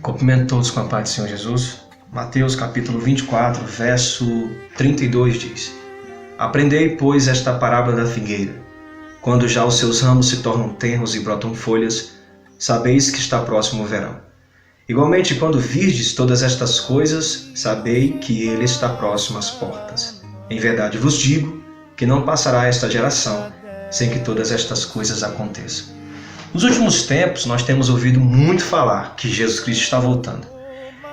Cumprimento todos com a paz do Senhor Jesus. Mateus capítulo 24, verso 32 diz: Aprendei, pois, esta parábola da figueira. Quando já os seus ramos se tornam tenros e brotam folhas, sabeis que está próximo o verão. Igualmente, quando virdes todas estas coisas, sabei que ele está próximo às portas. Em verdade vos digo que não passará esta geração sem que todas estas coisas aconteçam. Nos últimos tempos, nós temos ouvido muito falar que Jesus Cristo está voltando.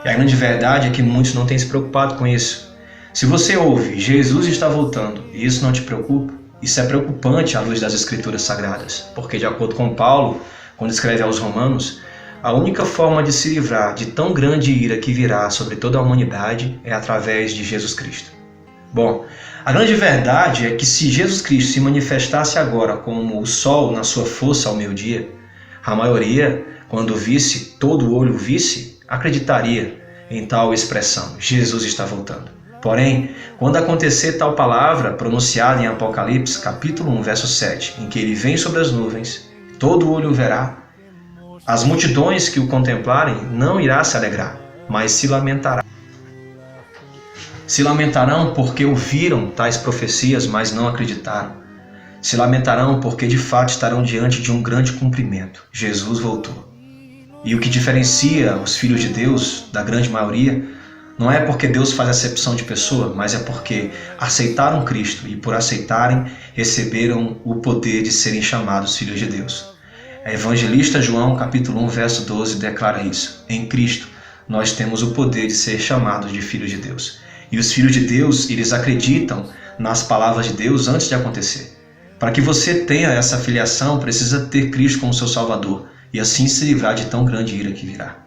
E a grande verdade é que muitos não têm se preocupado com isso. Se você ouve Jesus está voltando e isso não te preocupa, isso é preocupante à luz das Escrituras Sagradas, porque, de acordo com Paulo, quando escreve aos Romanos, a única forma de se livrar de tão grande ira que virá sobre toda a humanidade é através de Jesus Cristo. Bom, a grande verdade é que se Jesus Cristo se manifestasse agora como o sol na sua força ao meio-dia, a maioria, quando visse, todo o olho visse, acreditaria em tal expressão: Jesus está voltando. Porém, quando acontecer tal palavra pronunciada em Apocalipse, capítulo 1, verso 7, em que ele vem sobre as nuvens, todo o olho o verá, as multidões que o contemplarem não irá se alegrar, mas se lamentará. Se lamentarão porque ouviram tais profecias, mas não acreditaram. Se lamentarão porque de fato estarão diante de um grande cumprimento. Jesus voltou. E o que diferencia os filhos de Deus da grande maioria não é porque Deus faz acepção de pessoa, mas é porque aceitaram Cristo e por aceitarem receberam o poder de serem chamados filhos de Deus. A evangelista João, capítulo 1, verso 12, declara isso: em Cristo nós temos o poder de ser chamados de filhos de Deus. E os filhos de Deus, eles acreditam nas palavras de Deus antes de acontecer. Para que você tenha essa filiação, precisa ter Cristo como seu Salvador e assim se livrar de tão grande ira que virá.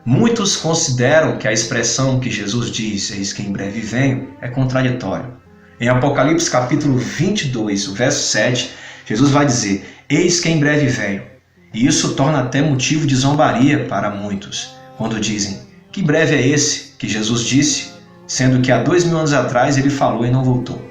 Muitos consideram que a expressão que Jesus diz, eis que em breve venho, é contraditório. Em Apocalipse capítulo 22, o verso 7, Jesus vai dizer: eis que em breve venho. E isso torna até motivo de zombaria para muitos, quando dizem: que breve é esse que Jesus disse, sendo que há 2000 anos atrás ele falou e não voltou.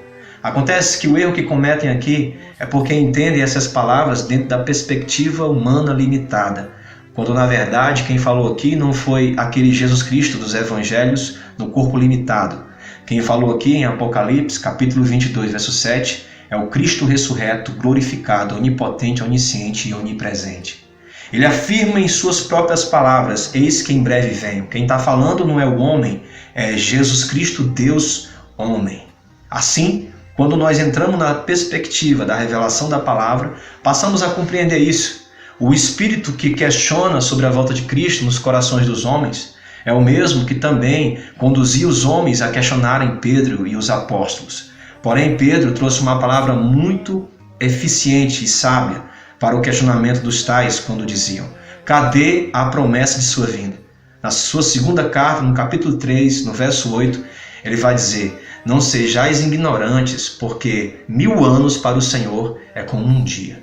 Acontece que o erro que cometem aqui é porque entendem essas palavras dentro da perspectiva humana limitada, quando na verdade quem falou aqui não foi aquele Jesus Cristo dos Evangelhos no corpo limitado. Quem falou aqui em Apocalipse, capítulo 22, verso 7, é o Cristo ressurreto, glorificado, onipotente, onisciente e onipresente. Ele afirma em suas próprias palavras: eis que em breve venho. Quem está falando não é o homem, é Jesus Cristo, Deus, homem. Assim, quando nós entramos na perspectiva da revelação da palavra, passamos a compreender isso. O espírito que questiona sobre a volta de Cristo nos corações dos homens é o mesmo que também conduzia os homens a questionarem Pedro e os apóstolos. Porém, Pedro trouxe uma palavra muito eficiente e sábia para o questionamento dos tais, quando diziam: cadê a promessa de sua vinda? Na sua segunda carta, no capítulo 3, no verso 8, ele vai dizer: não sejais ignorantes, porque 1000 anos para o Senhor é como um dia.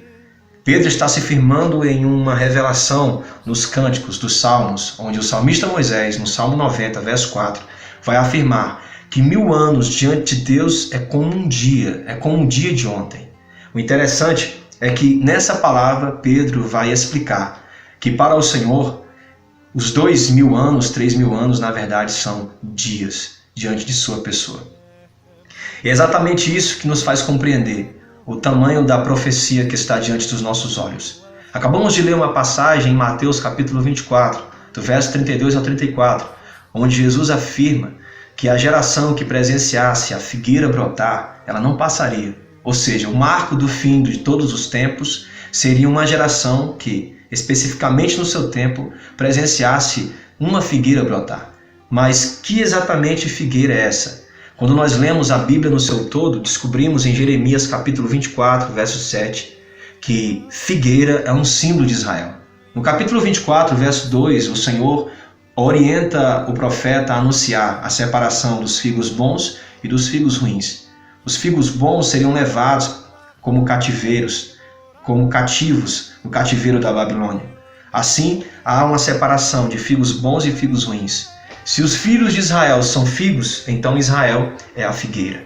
Pedro está se firmando em uma revelação nos cânticos dos Salmos, onde o salmista Moisés, no Salmo 90, verso 4, vai afirmar que 1000 anos diante de Deus é como um dia de ontem. O interessante é que nessa palavra Pedro vai explicar que para o Senhor os 2000 anos, 3000 anos, na verdade são dias diante de sua pessoa. E é exatamente isso que nos faz compreender o tamanho da profecia que está diante dos nossos olhos. Acabamos de ler uma passagem em Mateus capítulo 24, do verso 32 ao 34, onde Jesus afirma que a geração que presenciasse a figueira brotar, ela não passaria. Ou seja, o marco do fim de todos os tempos seria uma geração que, especificamente no seu tempo, presenciasse uma figueira brotar. Mas que exatamente figueira é essa? Quando nós lemos a Bíblia no seu todo, descobrimos em Jeremias capítulo 24, verso 7, que figueira é um símbolo de Israel. No capítulo 24, verso 2, o Senhor orienta o profeta a anunciar a separação dos figos bons e dos figos ruins. Os figos bons seriam levados como cativeiros, como cativos no cativeiro da Babilônia. Assim, há uma separação de figos bons e figos ruins. Se os filhos de Israel são figos, então Israel é a figueira.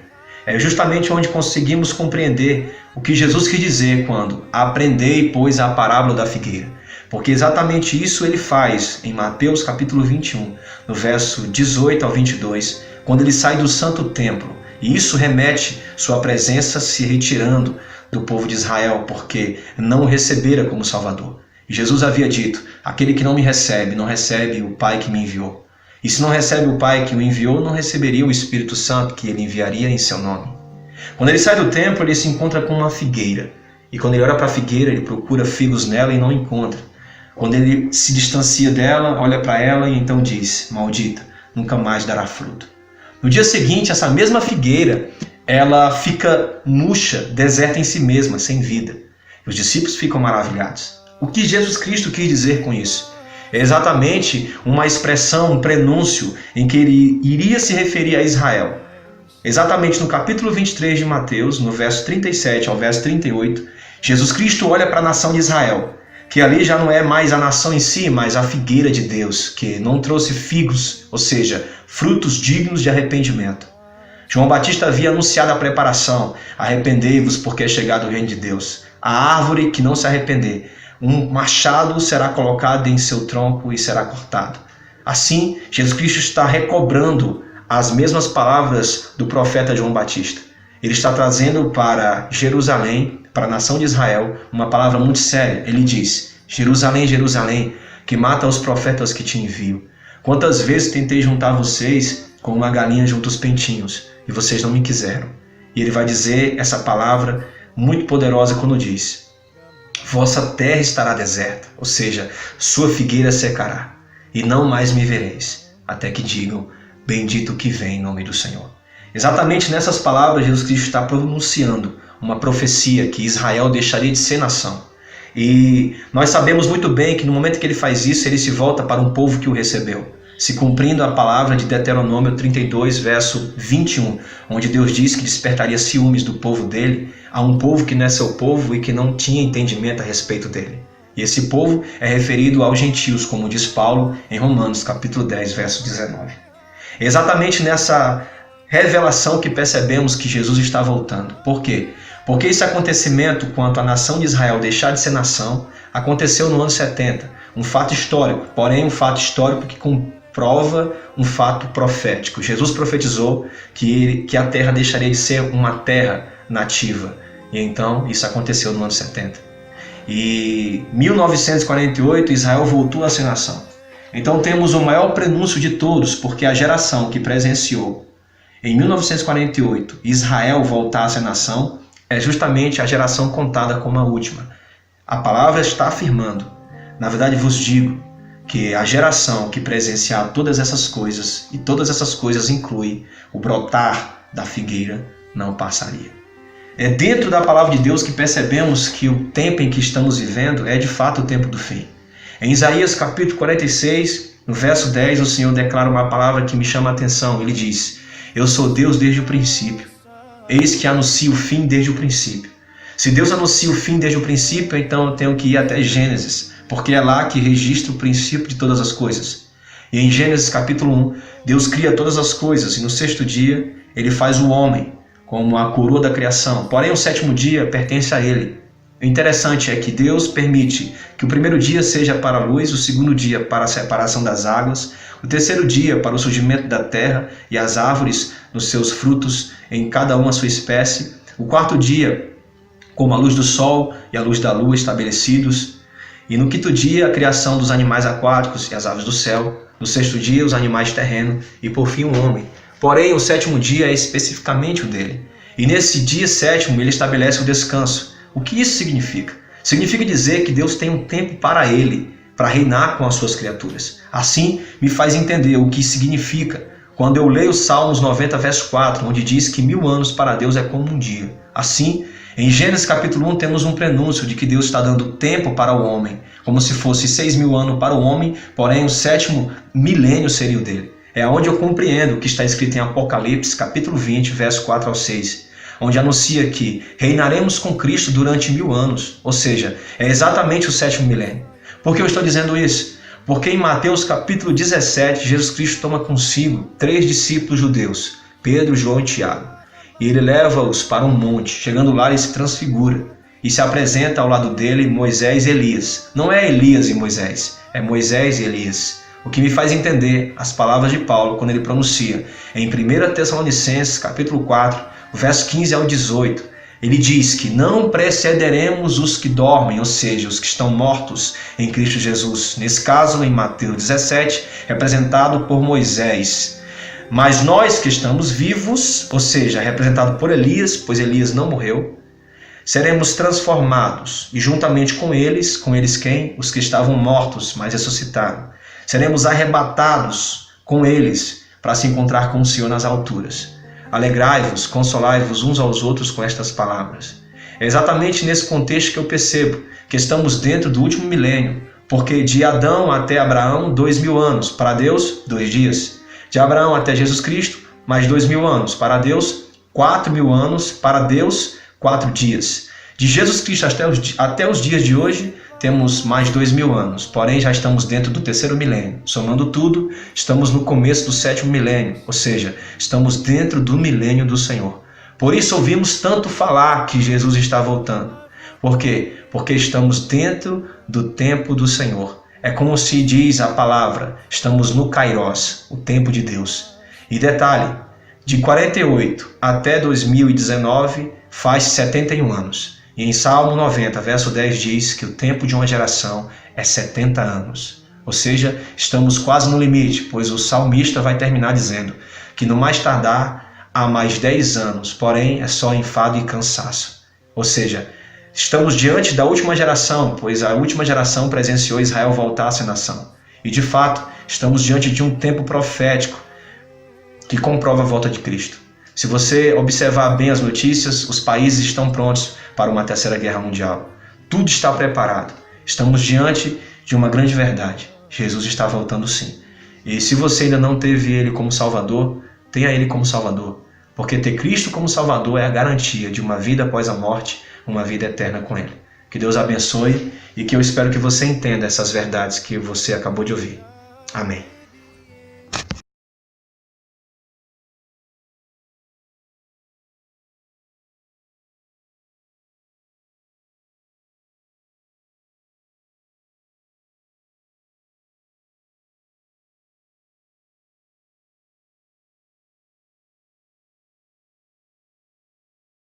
É justamente onde conseguimos compreender o que Jesus quis dizer quando: aprendei, pois, a parábola da figueira. porque exatamente isso ele faz em Mateus capítulo 21, no verso 18 ao 22, quando ele sai do santo templo. E isso remete sua presença se retirando do povo de Israel, porque não o recebera como Salvador. E Jesus havia dito: aquele que não me recebe, não recebe o Pai que me enviou. E se não recebe o Pai que o enviou, não receberia o Espírito Santo que ele enviaria em seu nome. Quando ele sai do templo, ele se encontra com uma figueira. E quando ele olha para a figueira, ele procura figos nela e não encontra. Quando ele se distancia dela, olha para ela e então diz: maldita, nunca mais dará fruto. No dia seguinte, essa mesma figueira, ela fica murcha, deserta em si mesma, sem vida. E os discípulos ficam maravilhados. O que Jesus Cristo quis dizer com isso? É exatamente uma expressão, um prenúncio em que ele iria se referir a Israel. Exatamente no capítulo 23 de Mateus, no verso 37 ao verso 38, Jesus Cristo olha para a nação de Israel, que ali já não é mais a nação em si, mas a figueira de Deus, que não trouxe figos, ou seja, frutos dignos de arrependimento. João Batista havia anunciado a preparação: arrependei-vos, porque é chegado o reino de Deus. A árvore que não se arrepender, um machado será colocado em seu tronco e será cortado. Assim, Jesus Cristo está recobrando as mesmas palavras do profeta João Batista. Ele está trazendo para Jerusalém, para a nação de Israel, uma palavra muito séria. Ele diz: Jerusalém, Jerusalém, que mata os profetas que te envio. Quantas vezes tentei juntar vocês com uma galinha junto aos pentinhos, e vocês não me quiseram. E ele vai dizer essa palavra muito poderosa quando diz: vossa terra estará deserta, ou seja, sua figueira secará, e não mais me vereis, até que digam: bendito que vem em nome do Senhor. Exatamente nessas palavras, Jesus Cristo está pronunciando uma profecia que Israel deixaria de ser nação. E nós sabemos muito bem que no momento que ele faz isso, ele se volta para um povo que o recebeu, se cumprindo a palavra de Deuteronômio 32, verso 21, onde Deus diz que despertaria ciúmes do povo dele a um povo que não é seu povo e que não tinha entendimento a respeito dele. E esse povo é referido aos gentios, como diz Paulo em Romanos capítulo 10, verso 19. É exatamente nessa revelação que percebemos que Jesus está voltando. Por quê? Porque esse acontecimento, quanto à nação de Israel deixar de ser nação, aconteceu no ano 70. Um fato histórico, porém um fato histórico que comprova um fato profético. Jesus profetizou que a terra deixaria de ser uma terra nativa. E então isso aconteceu no ano 70. E em 1948 Israel voltou a ser nação. Então temos o maior prenúncio de todos, porque a geração que presenciou em 1948 Israel voltar a ser nação é justamente a geração contada como a última. A palavra está afirmando: na verdade vos digo que a geração que presenciar todas essas coisas, e todas essas coisas inclui o brotar da figueira, não passaria. É dentro da palavra de Deus que percebemos que o tempo em que estamos vivendo é de fato o tempo do fim. Em Isaías capítulo 46, no verso 10, o Senhor declara uma palavra que me chama a atenção. Ele diz: eu sou Deus desde o princípio, eis que anuncio o fim desde o princípio. Se Deus anuncia o fim desde o princípio, então eu tenho que ir até Gênesis, porque é lá que registra o princípio de todas as coisas. E em Gênesis capítulo 1, Deus cria todas as coisas, e no sexto dia ele faz o homem como a coroa da criação. Porém, o sétimo dia pertence a ele. O interessante é que Deus permite que o primeiro dia seja para a luz, o segundo dia para a separação das águas, o terceiro dia para o surgimento da terra e as árvores nos seus frutos, em cada uma a sua espécie, o quarto dia como a luz do sol e a luz da lua estabelecidos, e no quinto dia a criação dos animais aquáticos e as aves do céu, no sexto dia os animais terrenos e por fim o homem. Porém, o sétimo dia é especificamente o dele. E nesse dia sétimo ele estabelece o descanso. O que isso significa? Significa dizer que Deus tem um tempo para ele, para reinar com as suas criaturas. Assim, me faz entender o que significa quando eu leio Salmos 90, verso 4, onde diz que 1000 anos para Deus é como um dia. Assim, em Gênesis capítulo 1 temos um prenúncio de que Deus está dando tempo para o homem, como se fosse 6.000 anos para o homem, porém o sétimo milênio seria o dele. É onde eu compreendo o que está escrito em Apocalipse capítulo 20, verso 4 ao 6, onde anuncia que reinaremos com Cristo durante 1000 anos, ou seja, é exatamente o sétimo milênio. Por que eu estou dizendo isso? Porque em Mateus capítulo 17, Jesus Cristo toma consigo 3 discípulos judeus, Pedro, João e Tiago, e ele leva-os para um monte. Chegando lá, ele se transfigura. e se apresenta ao lado dele Moisés e Elias. Não é Elias e Moisés, é Moisés e Elias. O que me faz entender as palavras de Paulo quando ele pronuncia em 1 Tessalonicenses, capítulo 4, verso 15 ao 18. Ele diz que não precederemos os que dormem, ou seja, os que estão mortos em Cristo Jesus. Nesse caso, em Mateus 17, representado por Moisés. Mas nós que estamos vivos, ou seja, representado por Elias, pois Elias não morreu, seremos transformados, e juntamente com eles quem? Os que estavam mortos, mas ressuscitaram. Seremos arrebatados com eles para se encontrar com o Senhor nas alturas. Alegrai-vos, consolai-vos uns aos outros com estas palavras. É exatamente nesse contexto que eu percebo que estamos dentro do último milênio, porque de Adão até Abraão, 2000 anos, para Deus, 2 dias. De Abraão até Jesus Cristo, mais 2000 anos, para Deus, 4000 anos, para Deus, 4 dias. De Jesus Cristo até os dias de hoje, temos mais 2000 anos, porém já estamos dentro do 3º milênio. Somando tudo, estamos no começo do 7º milênio, ou seja, estamos dentro do milênio do Senhor. Por isso ouvimos tanto falar que Jesus está voltando. Por quê? Porque estamos dentro do tempo do Senhor. É como se diz a palavra, estamos no Kairos, o tempo de Deus. E detalhe, de 48 até 2019 faz 71 anos. E em Salmo 90, verso 10 diz que o tempo de uma geração é 70 anos. Ou seja, estamos quase no limite, pois o salmista vai terminar dizendo que no mais tardar há mais 10 anos, porém é só enfado e cansaço. Ou seja, estamos diante da última geração, pois a última geração presenciou Israel voltar a ser nação. E de fato, estamos diante de um tempo profético que comprova a volta de Cristo. Se você observar bem as notícias, os países estão prontos para uma 3ª Guerra Mundial. Tudo está preparado. Estamos diante de uma grande verdade. Jesus está voltando sim. E se você ainda não teve Ele como Salvador, tenha Ele como Salvador. Porque ter Cristo como Salvador é a garantia de uma vida após a morte, uma vida eterna com Ele. Que Deus abençoe e que eu espero que você entenda essas verdades que você acabou de ouvir. Amém.